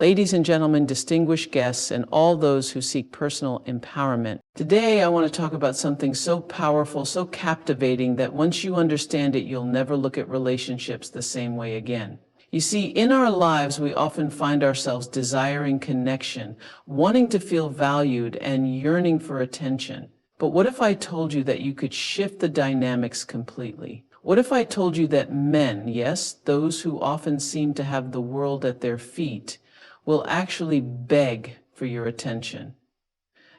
Ladies and gentlemen, distinguished guests, and all those who seek personal empowerment. Today, I want to talk about something so powerful, so captivating that once you understand it, you'll never look at relationships the same way again. You see, in our lives, we often find ourselves desiring connection, wanting to feel valued, and yearning for attention. But what if I told you that you could shift the dynamics completely? What if I told you that men, yes, those who often seem to have the world at their feet, will actually beg for your attention?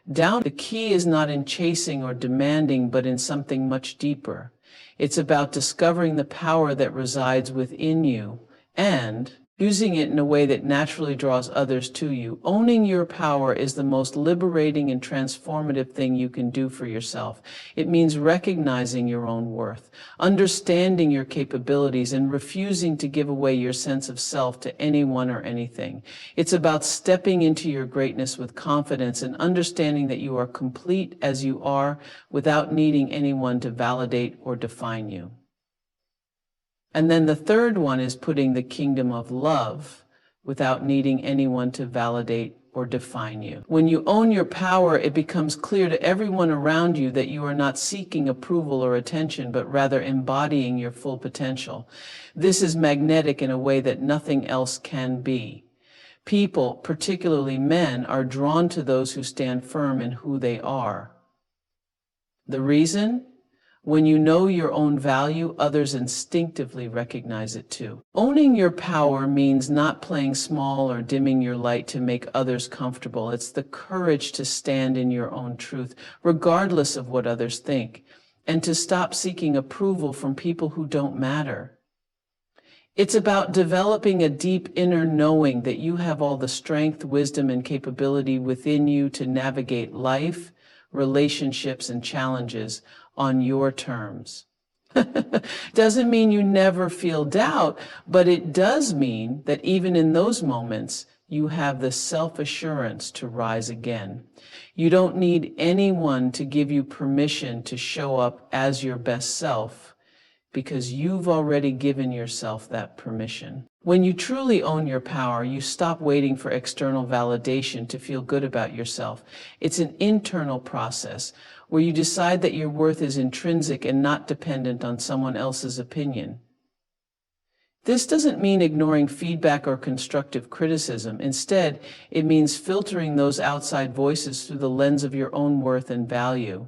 The key is not in chasing or demanding, but in something much deeper. It's about discovering the power that resides within you and using it in a way that naturally draws others to you. Owning your power is the most liberating and transformative thing you can do for yourself. It means recognizing your own worth, understanding your capabilities, and refusing to give away your sense of self to anyone or anything. It's about stepping into your greatness with confidence and understanding that you are complete as you are without needing anyone to validate or define you. And then the third one is putting the kingdom of love without needing anyone to validate or define you. When you own your power, it becomes clear to everyone around you that you are not seeking approval or attention, but rather embodying your full potential. This is magnetic in a way that nothing else can be. People, particularly men, are drawn to those who stand firm in who they are. The reason? When you know your own value, others instinctively recognize it too. Owning your power means not playing small or dimming your light to make others comfortable. It's the courage to stand in your own truth, regardless of what others think, and to stop seeking approval from people who don't matter. It's about developing a deep inner knowing that you have all the strength, wisdom, and capability within you to navigate life, relationships, and challenges on your terms. Doesn't mean you never feel doubt, but it does mean that even in those moments, you have the self-assurance to rise again. You don't need anyone to give you permission to show up as your best self, because you've already given yourself that permission. When you truly own your power, you stop waiting for external validation to feel good about yourself. It's an internal process where you decide that your worth is intrinsic and not dependent on someone else's opinion. This doesn't mean ignoring feedback or constructive criticism. Instead, it means filtering those outside voices through the lens of your own worth and value.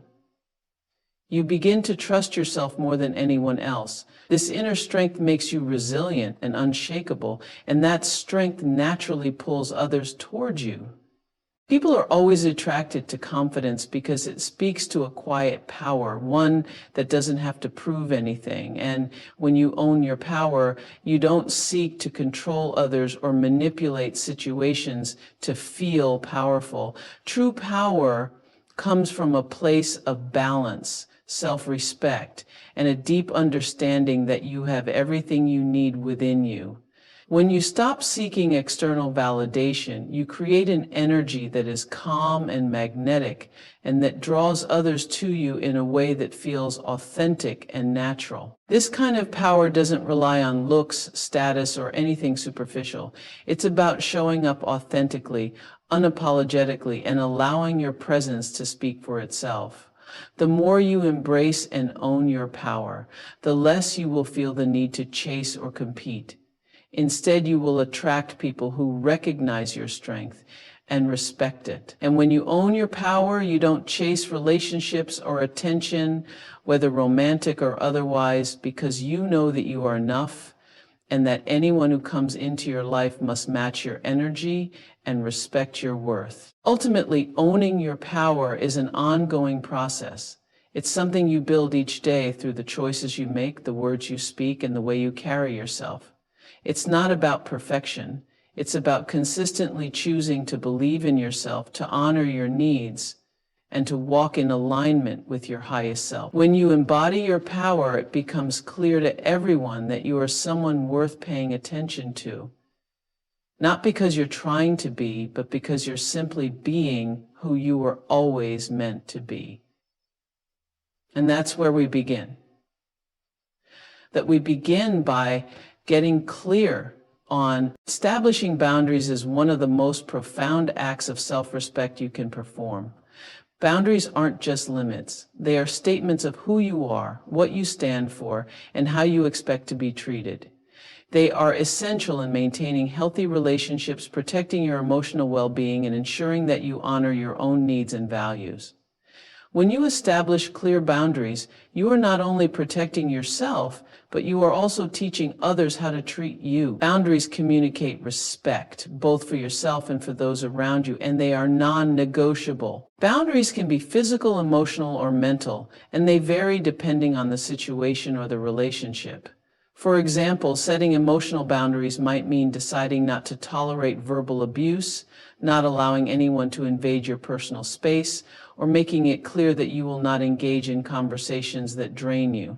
You begin to trust yourself more than anyone else. This inner strength makes you resilient and unshakable, and that strength naturally pulls others towards you. People are always attracted to confidence because it speaks to a quiet power, one that doesn't have to prove anything. And when you own your power, you don't seek to control others or manipulate situations to feel powerful. True power comes from a place of balance, self-respect, and a deep understanding that you have everything you need within you. When you stop seeking external validation, you create an energy that is calm and magnetic and that draws others to you in a way that feels authentic and natural. This kind of power doesn't rely on looks, status, or anything superficial. It's about showing up authentically, unapologetically, and allowing your presence to speak for itself. The more you embrace and own your power, the less you will feel the need to chase or compete. Instead, you will attract people who recognize your strength and respect it. And when you own your power, you don't chase relationships or attention, whether romantic or otherwise, because you know that you are enough and that anyone who comes into your life must match your energy and respect your worth. Ultimately, owning your power is an ongoing process. It's something you build each day through the choices you make, the words you speak, and the way you carry yourself. It's not about perfection. It's about consistently choosing to believe in yourself, to honor your needs, and to walk in alignment with your highest self. When you embody your power, it becomes clear to everyone that you are someone worth paying attention to. Not because you're trying to be, but because you're simply being who you were always meant to be. And that's where we begin. That we begin by getting clear on establishing boundaries is one of the most profound acts of self-respect you can perform. Boundaries aren't just limits. They are statements of who you are, what you stand for, and how you expect to be treated. They are essential in maintaining healthy relationships, protecting your emotional well-being, and ensuring that you honor your own needs and values. When you establish clear boundaries, you are not only protecting yourself, but you are also teaching others how to treat you. Boundaries communicate respect, both for yourself and for those around you, and they are non-negotiable. Boundaries can be physical, emotional, or mental, and they vary depending on the situation or the relationship. For example, setting emotional boundaries might mean deciding not to tolerate verbal abuse, not allowing anyone to invade your personal space, or making it clear that you will not engage in conversations that drain you.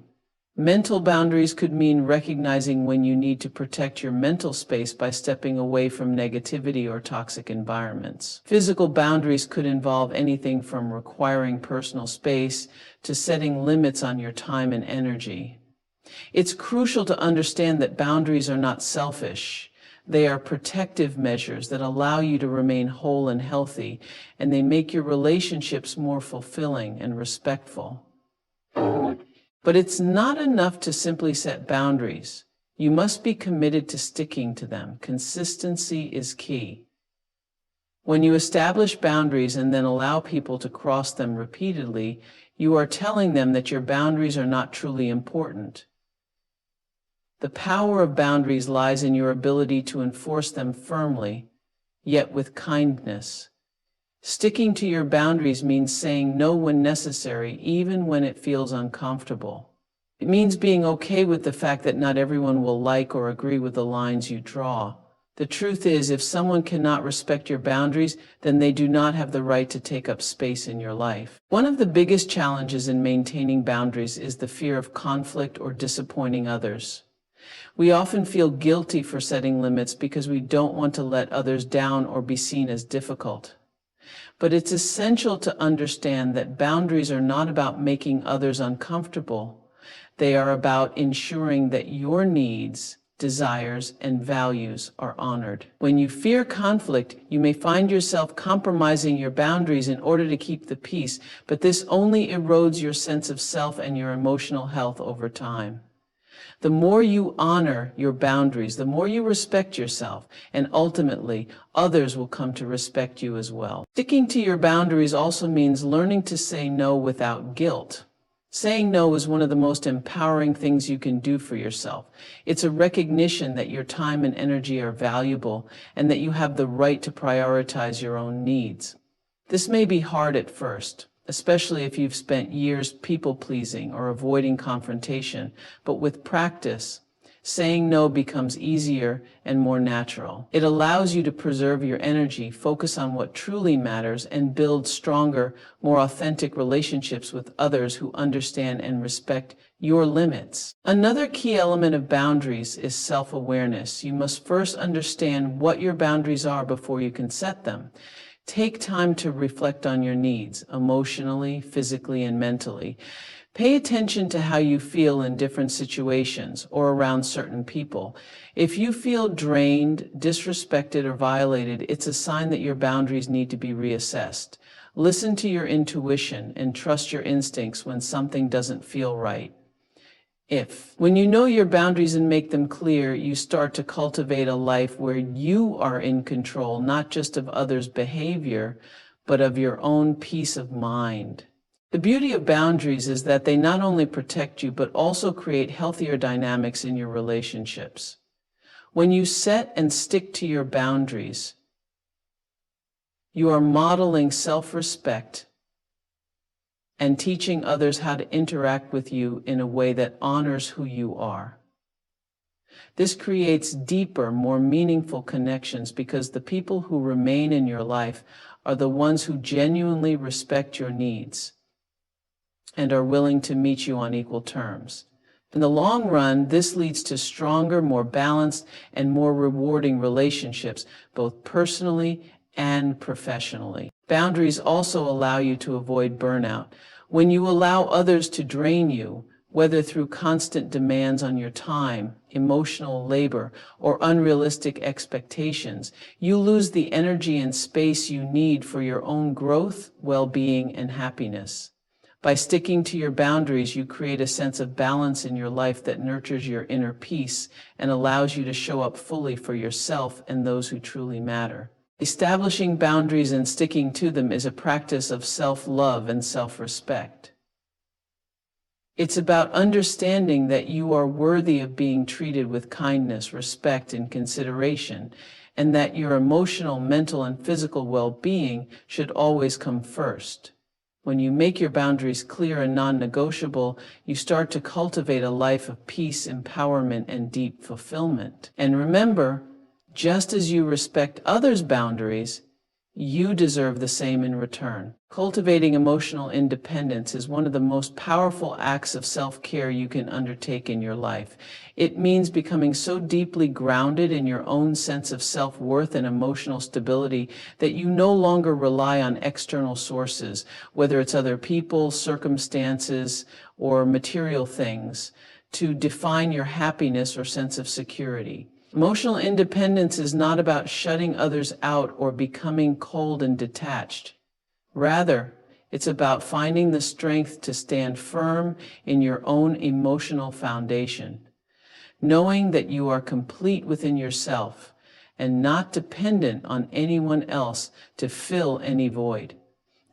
Mental boundaries could mean recognizing when you need to protect your mental space by stepping away from negativity or toxic environments. Physical boundaries could involve anything from requiring personal space to setting limits on your time and energy. It's crucial to understand that boundaries are not selfish. They are protective measures that allow you to remain whole and healthy, and they make your relationships more fulfilling and respectful. But it's not enough to simply set boundaries. You must be committed to sticking to them. Consistency is key. When you establish boundaries and then allow people to cross them repeatedly, you are telling them that your boundaries are not truly important. The power of boundaries lies in your ability to enforce them firmly, yet with kindness. Sticking to your boundaries means saying no when necessary, even when it feels uncomfortable. It means being okay with the fact that not everyone will like or agree with the lines you draw. The truth is, if someone cannot respect your boundaries, then they do not have the right to take up space in your life. One of the biggest challenges in maintaining boundaries is the fear of conflict or disappointing others. We often feel guilty for setting limits because we don't want to let others down or be seen as difficult. But it's essential to understand that boundaries are not about making others uncomfortable. They are about ensuring that your needs, desires, and values are honored. When you fear conflict, you may find yourself compromising your boundaries in order to keep the peace, but this only erodes your sense of self and your emotional health over time. The more you honor your boundaries, the more you respect yourself, and ultimately, others will come to respect you as well. Sticking to your boundaries also means learning to say no without guilt. Saying no is one of the most empowering things you can do for yourself. It's a recognition that your time and energy are valuable and that you have the right to prioritize your own needs. This may be hard at first, especially if you've spent years people-pleasing or avoiding confrontation, but with practice, saying no becomes easier and more natural. It allows you to preserve your energy, focus on what truly matters, and build stronger, more authentic relationships with others who understand and respect your limits. Another key element of boundaries is self-awareness. You must first understand what your boundaries are before you can set them. Take time to reflect on your needs, emotionally, physically, and mentally. Pay attention to how you feel in different situations or around certain people. If you feel drained, disrespected, or violated, it's a sign that your boundaries need to be reassessed. Listen to your intuition and trust your instincts when something doesn't feel right. When you know your boundaries and make them clear, you start to cultivate a life where you are in control, not just of others' behavior, but of your own peace of mind. The beauty of boundaries is that they not only protect you, but also create healthier dynamics in your relationships. When you set and stick to your boundaries, you are modeling self-respect and teaching others how to interact with you in a way that honors who you are. This creates deeper, more meaningful connections because the people who remain in your life are the ones who genuinely respect your needs and are willing to meet you on equal terms. In the long run, this leads to stronger, more balanced, and more rewarding relationships, both personally and professionally. Boundaries also allow you to avoid burnout. When you allow others to drain you, whether through constant demands on your time, emotional labor, or unrealistic expectations, you lose the energy and space you need for your own growth, well-being, and happiness. By sticking to your boundaries, you create a sense of balance in your life that nurtures your inner peace and allows you to show up fully for yourself and those who truly matter. Establishing boundaries and sticking to them is a practice of self-love and self-respect. It's about understanding that you are worthy of being treated with kindness, respect, and consideration, and that your emotional, mental, and physical well-being should always come first. When you make your boundaries clear and non-negotiable, you start to cultivate a life of peace, empowerment, and deep fulfillment. And remember, just as you respect others' boundaries, you deserve the same in return. Cultivating emotional independence is one of the most powerful acts of self-care you can undertake in your life. It means becoming so deeply grounded in your own sense of self-worth and emotional stability that you no longer rely on external sources, whether it's other people, circumstances, or material things, to define your happiness or sense of security. Emotional independence is not about shutting others out or becoming cold and detached. Rather, it's about finding the strength to stand firm in your own emotional foundation, knowing that you are complete within yourself and not dependent on anyone else to fill any void.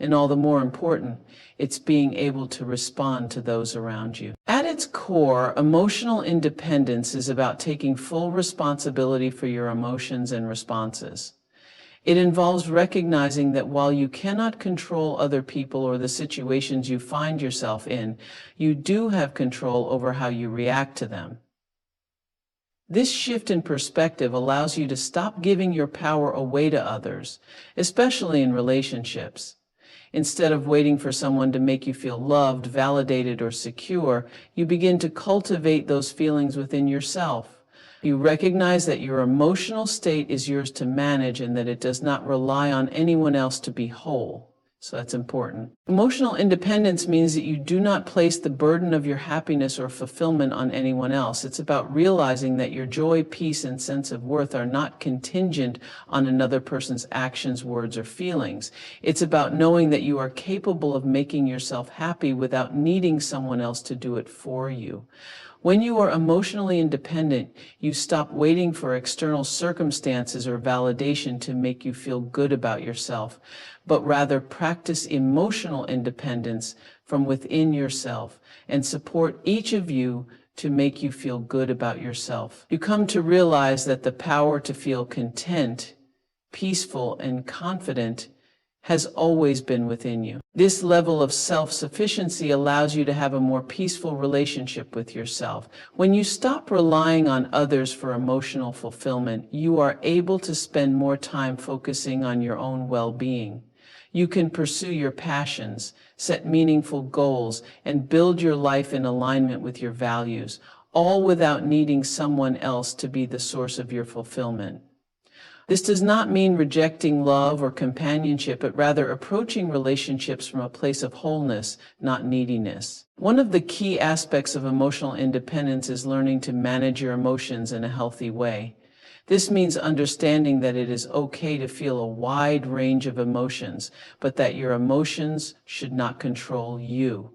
And all the more important, it's being able to respond to those around you. At its core, emotional independence is about taking full responsibility for your emotions and responses. It involves recognizing that while you cannot control other people or the situations you find yourself in, you do have control over how you react to them. This shift in perspective allows you to stop giving your power away to others, especially in relationships. Instead of waiting for someone to make you feel loved, validated, or secure, you begin to cultivate those feelings within yourself. You recognize that your emotional state is yours to manage and that it does not rely on anyone else to be whole. So that's important. Emotional independence means that you do not place the burden of your happiness or fulfillment on anyone else. It's about realizing that your joy, peace, and sense of worth are not contingent on another person's actions, words, or feelings. It's about knowing that you are capable of making yourself happy without needing someone else to do it for you. When you are emotionally independent, you stop waiting for external circumstances or validation to make you feel good about yourself, but rather practice emotional independence from within yourself and support each of you to make you feel good about yourself. You come to realize that the power to feel content, peaceful, and confident has always been within you. This level of self-sufficiency allows you to have a more peaceful relationship with yourself. When you stop relying on others for emotional fulfillment, you are able to spend more time focusing on your own well-being. You can pursue your passions, set meaningful goals, and build your life in alignment with your values, all without needing someone else to be the source of your fulfillment. This does not mean rejecting love or companionship, but rather approaching relationships from a place of wholeness, not neediness. One of the key aspects of emotional independence is learning to manage your emotions in a healthy way. This means understanding that it is okay to feel a wide range of emotions, but that your emotions should not control you.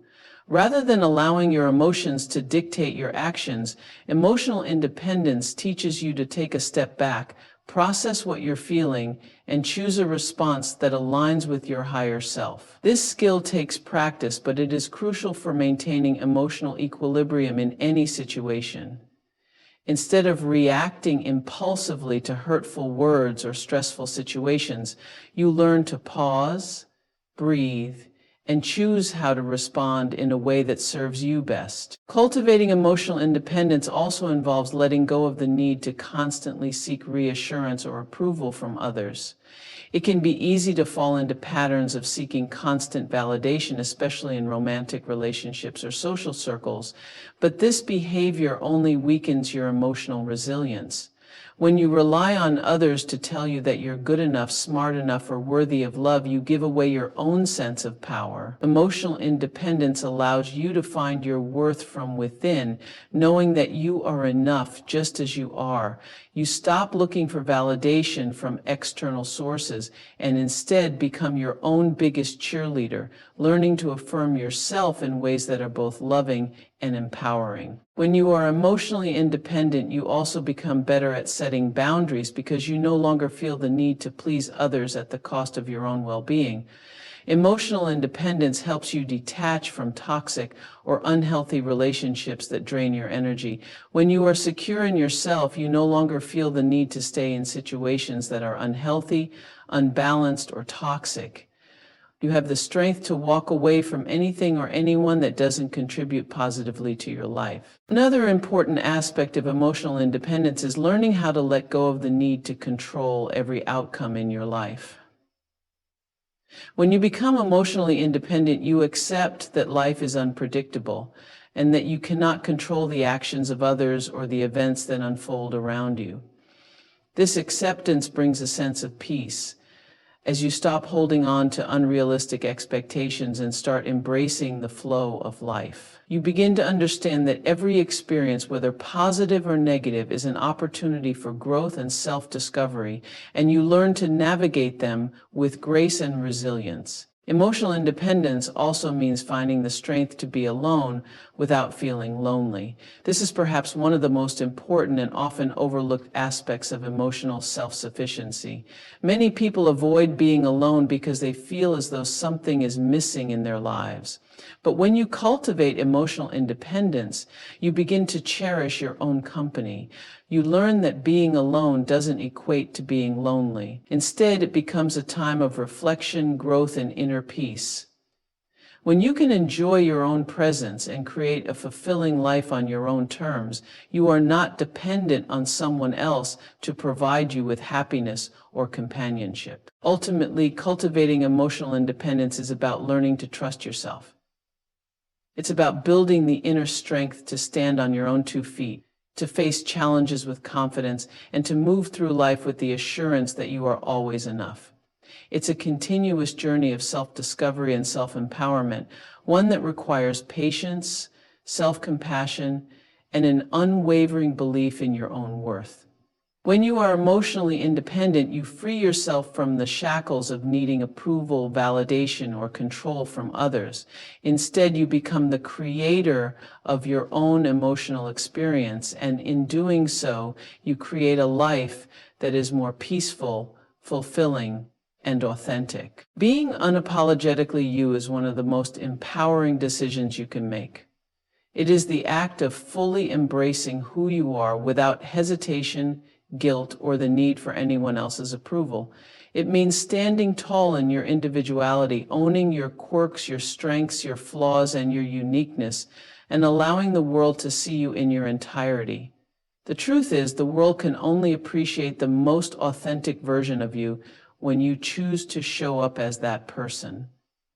Rather than allowing your emotions to dictate your actions, emotional independence teaches you to take a step back, process what you're feeling, and choose a response that aligns with your higher self. This skill takes practice, but it is crucial for maintaining emotional equilibrium in any situation. Instead of reacting impulsively to hurtful words or stressful situations, you learn to pause, breathe, and choose how to respond in a way that serves you best. Cultivating emotional independence also involves letting go of the need to constantly seek reassurance or approval from others. It can be easy to fall into patterns of seeking constant validation, especially in romantic relationships or social circles, but this behavior only weakens your emotional resilience. When you rely on others to tell you that you're good enough, smart enough, or worthy of love, you give away your own sense of power. Emotional independence allows you to find your worth from within, knowing that you are enough just as you are. You stop looking for validation from external sources and instead become your own biggest cheerleader, learning to affirm yourself in ways that are both loving and empowering. When you are emotionally independent, you also become better at setting boundaries because you no longer feel the need to please others at the cost of your own well-being. Emotional independence helps you detach from toxic or unhealthy relationships that drain your energy. When you are secure in yourself, you no longer feel the need to stay in situations that are unhealthy, unbalanced, or toxic. You have the strength to walk away from anything or anyone that doesn't contribute positively to your life. Another important aspect of emotional independence is learning how to let go of the need to control every outcome in your life. When you become emotionally independent, you accept that life is unpredictable and that you cannot control the actions of others or the events that unfold around you. This acceptance brings a sense of peace as you stop holding on to unrealistic expectations and start embracing the flow of life. You begin to understand that every experience, whether positive or negative, is an opportunity for growth and self-discovery, and you learn to navigate them with grace and resilience. Emotional independence also means finding the strength to be alone without feeling lonely. This is perhaps one of the most important and often overlooked aspects of emotional self-sufficiency. Many people avoid being alone because they feel as though something is missing in their lives. But when you cultivate emotional independence, you begin to cherish your own company. You learn that being alone doesn't equate to being lonely. Instead, it becomes a time of reflection, growth, and inner peace. When you can enjoy your own presence and create a fulfilling life on your own terms, you are not dependent on someone else to provide you with happiness or companionship. Ultimately, cultivating emotional independence is about learning to trust yourself. It's about building the inner strength to stand on your own 2 feet, to face challenges with confidence, and to move through life with the assurance that you are always enough. It's a continuous journey of self-discovery and self-empowerment, one that requires patience, self-compassion, and an unwavering belief in your own worth. When you are emotionally independent, you free yourself from the shackles of needing approval, validation, or control from others. Instead, you become the creator of your own emotional experience, and in doing so, you create a life that is more peaceful, fulfilling, and authentic. Being unapologetically you is one of the most empowering decisions you can make. It is the act of fully embracing who you are without hesitation, guilt, or the need for anyone else's approval. It means standing tall in your individuality, owning your quirks, your strengths, your flaws, and your uniqueness, and allowing the world to see you in your entirety. The truth is, the world can only appreciate the most authentic version of you when you choose to show up as that person.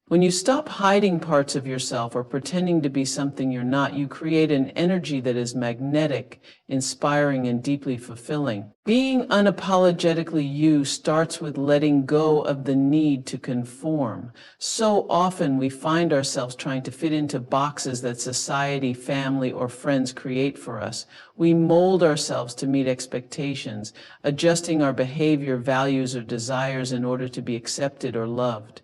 When you stop hiding parts of yourself or pretending to be something you're not, you create an energy that is magnetic, inspiring, and deeply fulfilling. Being unapologetically you starts with letting go of the need to conform. So often we find ourselves trying to fit into boxes that society, family, or friends create for us. We mold ourselves to meet expectations, adjusting our behavior, values, or desires in order to be accepted or loved.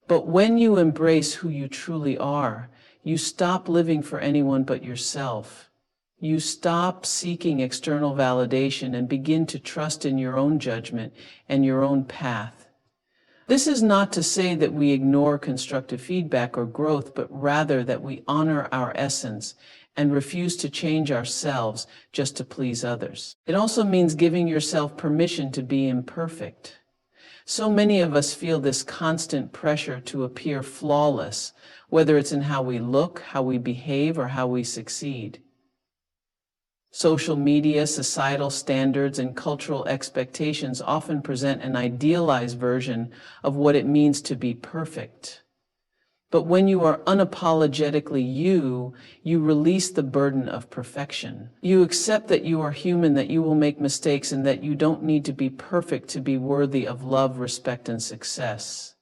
But when you embrace who you truly are, you stop living for anyone but yourself. You stop seeking external validation and begin to trust in your own judgment and your own path. This is not to say that we ignore constructive feedback or growth, but rather that we honor our essence and refuse to change ourselves just to please others. It also means giving yourself permission to be imperfect. So many of us feel this constant pressure to appear flawless, whether it's in how we look, how we behave, or how we succeed. Social media, societal standards, and cultural expectations often present an idealized version of what it means to be perfect. But when you are unapologetically you, you release the burden of perfection. You accept that you are human, that you will make mistakes, and that you don't need to be perfect to be worthy of love, respect, and success.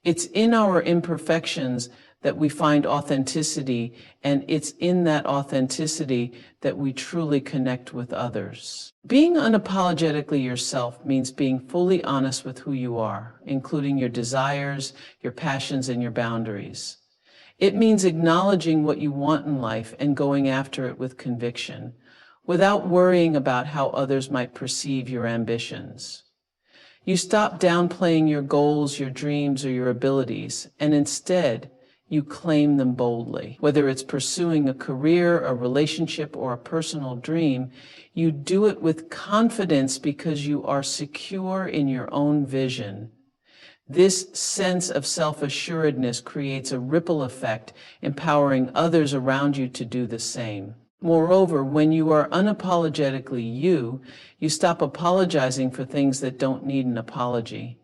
It's in our imperfections that we find authenticity, and it's in that authenticity that we truly connect with others. Being unapologetically yourself means being fully honest with who you are, including your desires, your passions, and your boundaries. It means acknowledging what you want in life and going after it with conviction, without worrying about how others might perceive your ambitions. You stop downplaying your goals, your dreams, or your abilities, and instead, you claim them boldly. Whether it's pursuing a career, a relationship, or a personal dream, you do it with confidence because you are secure in your own vision. This sense of self-assuredness creates a ripple effect, empowering others around you to do the same. Moreover, when you are unapologetically you, you stop apologizing for things that don't need an apology.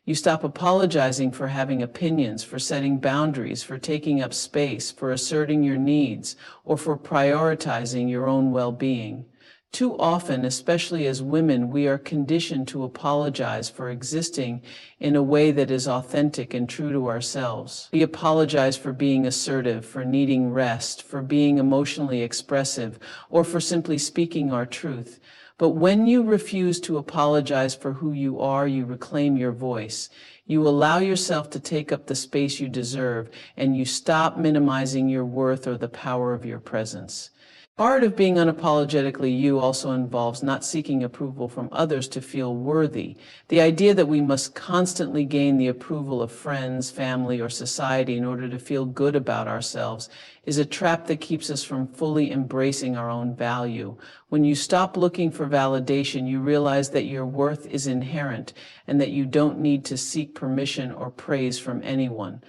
You stop apologizing for having opinions, for setting boundaries, for taking up space, for asserting your needs, or for prioritizing your own well-being. Too often, especially as women, we are conditioned to apologize for existing in a way that is authentic and true to ourselves. We apologize for being assertive, for needing rest, for being emotionally expressive, or for simply speaking our truth. But when you refuse to apologize for who you are, you reclaim your voice. You allow yourself to take up the space you deserve, and you stop minimizing your worth or the power of your presence. Part of being unapologetically you also involves not seeking approval from others to feel worthy. The idea that we must constantly gain the approval of friends, family, or society in order to feel good about ourselves is a trap that keeps us from fully embracing our own value. When you stop looking for validation, you realize that your worth is inherent and that you don't need to seek permission or praise from anyone.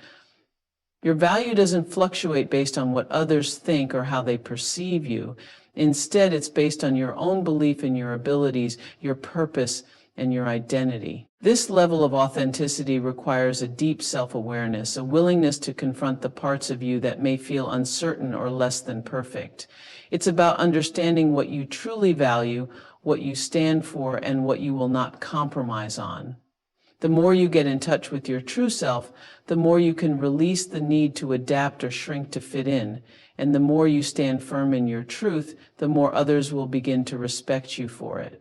Your value doesn't fluctuate based on what others think or how they perceive you. Instead, it's based on your own belief in your abilities, your purpose, and your identity. This level of authenticity requires a deep self-awareness, a willingness to confront the parts of you that may feel uncertain or less than perfect. It's about understanding what you truly value, what you stand for, and what you will not compromise on. The more you get in touch with your true self, the more you can release the need to adapt or shrink to fit in. And the more you stand firm in your truth, the more others will begin to respect you for it.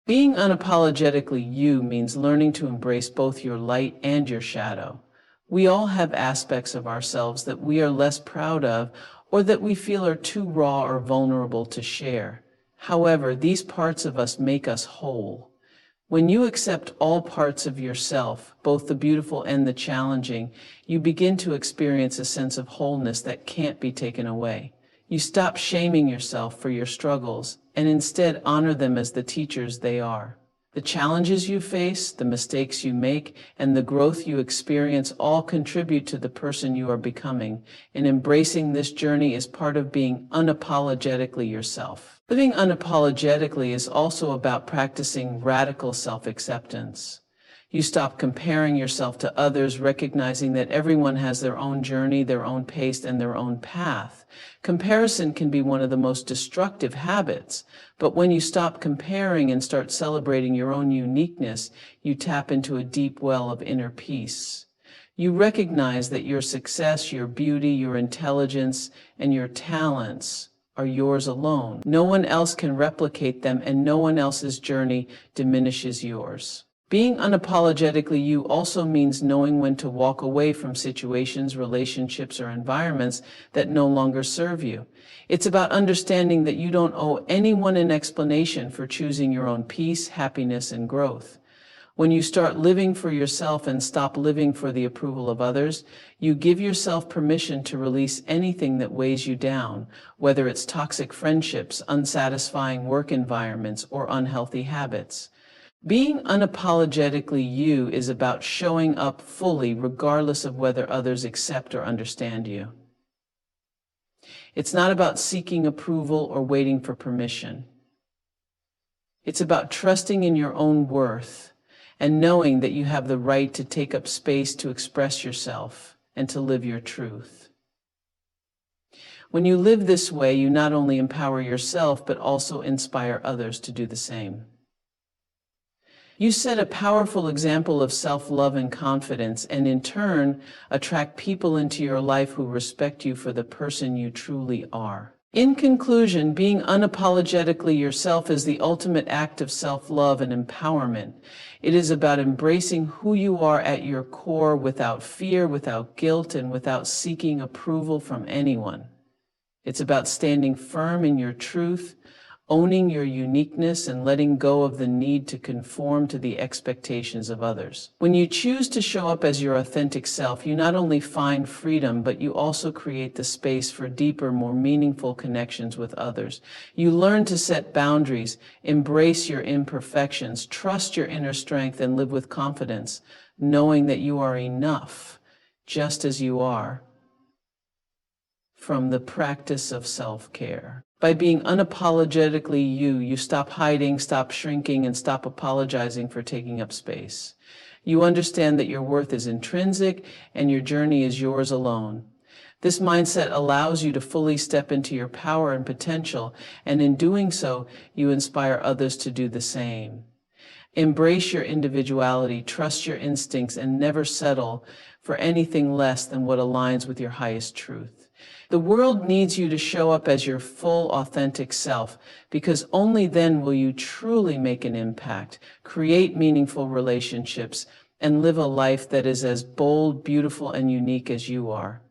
Being unapologetically you means learning to embrace both your light and your shadow. We all have aspects of ourselves that we are less proud of or that we feel are too raw or vulnerable to share. However, these parts of us make us whole. When you accept all parts of yourself, both the beautiful and the challenging, you begin to experience a sense of wholeness that can't be taken away. You stop shaming yourself for your struggles and instead honor them as the teachers they are. The challenges you face, the mistakes you make, and the growth you experience all contribute to the person you are becoming, and embracing this journey is part of being unapologetically yourself. Living unapologetically is also about practicing radical self-acceptance. You stop comparing yourself to others, recognizing that everyone has their own journey, their own pace, and their own path. Comparison can be one of the most destructive habits, but when you stop comparing and start celebrating your own uniqueness, you tap into a deep well of inner peace. You recognize that your success, your beauty, your intelligence, and your talents are yours alone. No one else can replicate them, and no one else's journey diminishes yours. Being unapologetically you also means knowing when to walk away from situations, relationships, or environments that no longer serve you. It's about understanding that you don't owe anyone an explanation for choosing your own peace, happiness, and growth. When you start living for yourself and stop living for the approval of others, you give yourself permission to release anything that weighs you down, whether it's toxic friendships, unsatisfying work environments, or unhealthy habits. Being unapologetically you is about showing up fully regardless of whether others accept or understand you. It's not about seeking approval or waiting for permission. It's about trusting in your own worth and knowing that you have the right to take up space to express yourself and to live your truth. When you live this way, you not only empower yourself, but also inspire others to do the same. You set a powerful example of self-love and confidence, and in turn, attract people into your life who respect you for the person you truly are. In conclusion, being unapologetically yourself is the ultimate act of self-love and empowerment. It is about embracing who you are at your core without fear, without guilt, and without seeking approval from anyone. It's about standing firm in your truth, owning your uniqueness, and letting go of the need to conform to the expectations of others. When you choose to show up as your authentic self, you not only find freedom, but you also create the space for deeper, more meaningful connections with others. You learn to set boundaries, embrace your imperfections, trust your inner strength, and live with confidence, knowing that you are enough, just as you are. From the practice of self-care. By being unapologetically you, you stop hiding, stop shrinking, and stop apologizing for taking up space. You understand that your worth is intrinsic and your journey is yours alone. This mindset allows you to fully step into your power and potential, and in doing so, you inspire others to do the same. Embrace your individuality, trust your instincts, and never settle for anything less than what aligns with your highest truth. The world needs you to show up as your full, authentic self, because only then will you truly make an impact, create meaningful relationships, and live a life that is as bold, beautiful, and unique as you are.